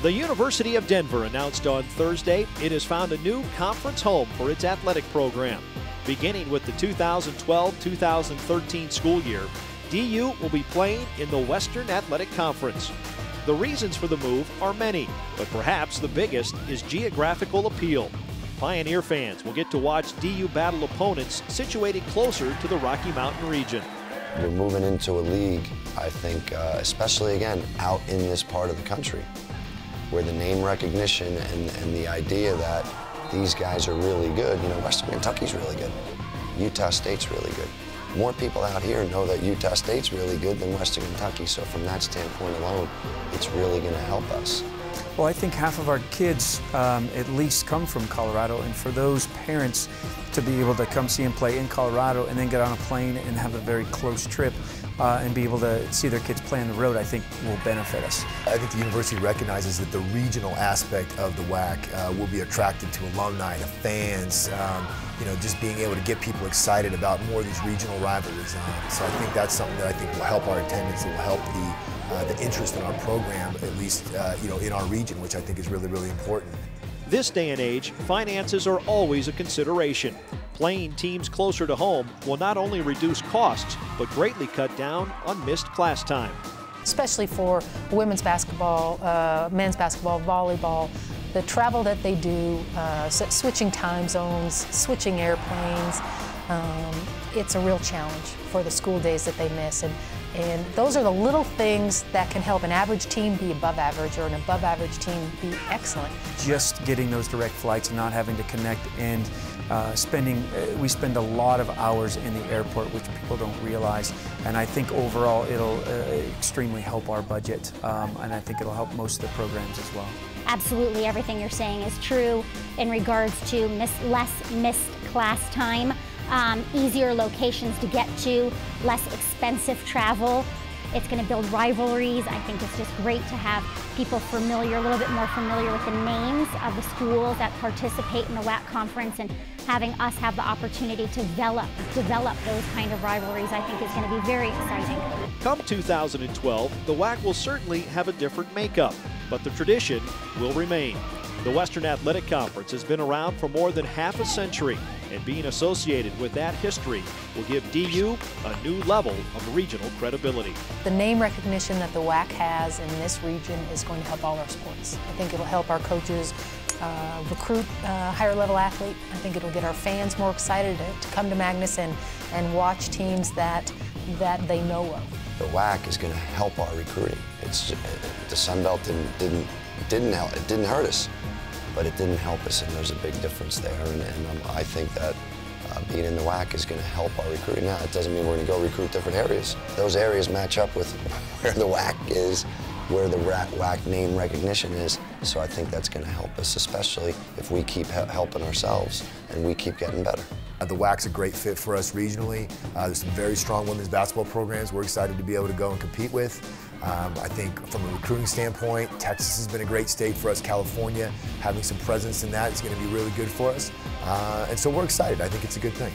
The University of Denver announced on Thursday it has found a new conference home for its athletic program. Beginning with the 2012-2013 school year, DU will be playing in the Western Athletic Conference. The reasons for the move are many, but perhaps the biggest is geographical appeal. Pioneer fans will get to watch DU battle opponents situated closer to the Rocky Mountain region. We're moving into a league, I think, especially again, out in this part of the country, where the name recognition and the idea that these guys are really good. You know, Western Kentucky's really good. Utah State's really good. More people out here know that Utah State's really good than Western Kentucky, so from that standpoint alone, it's really going to help us. Well, I think half of our kids at least come from Colorado, and for those parents to be able to come see them play in Colorado and then get on a plane and have a very close trip and be able to see their kids play on the road, I think will benefit us. I think the university recognizes that the regional aspect of the WAC will be attractive to alumni, to fans, you know, just being able to get people excited about more of these regional rivalries. So I think that's something that I think will help our attendance. It will help the interest in our program, at least you know, in our region, which I think is really, really important. This day and age, finances are always a consideration. Playing teams closer to home will not only reduce costs, but greatly cut down on missed class time. Especially for women's basketball, men's basketball, volleyball, the travel that they do, switching time zones, switching airplanes, it's a real challenge for the school days that they miss. And those are the little things that can help an average team be above average or an above average team be excellent. Just getting those direct flights and not having to connect and we spend a lot of hours in the airport, which people don't realize. And I think overall it'll extremely help our budget, and I think it'll help most of the programs as well. Absolutely, everything you're saying is true in regards to less missed class time. Easier locations to get to, less expensive travel. It's going to build rivalries. I think it's just great to have people familiar, a little bit more familiar with the names of the schools that participate in the WAC conference, and having us have the opportunity to develop those kind of rivalries, I think is going to be very exciting. Come 2012, the WAC will certainly have a different makeup, but the tradition will remain. The Western Athletic Conference has been around for more than half a century, and being associated with that history will give DU a new level of regional credibility. The name recognition that the WAC has in this region is going to help all our sports. I think it'll help our coaches recruit higher level athlete. I think it'll get our fans more excited to come to Magnus and watch teams that they know of. The WAC is going to help our recruiting. The Sun Belt didn't hurt us, but it didn't help us, and there's a big difference there. And I think that being in the WAC is going to help our recruiting. Now, it doesn't mean we're going to go recruit different areas. Those areas match up with where the WAC is, where the WAC name recognition is. So I think that's going to help us, especially if we keep helping ourselves and we keep getting better. The WAC's a great fit for us regionally. There's some very strong women's basketball programs we're excited to be able to go and compete with. I think from a recruiting standpoint, Texas has been a great state for us. California, having some presence in that is going to be really good for us. And so we're excited. I think it's a good thing.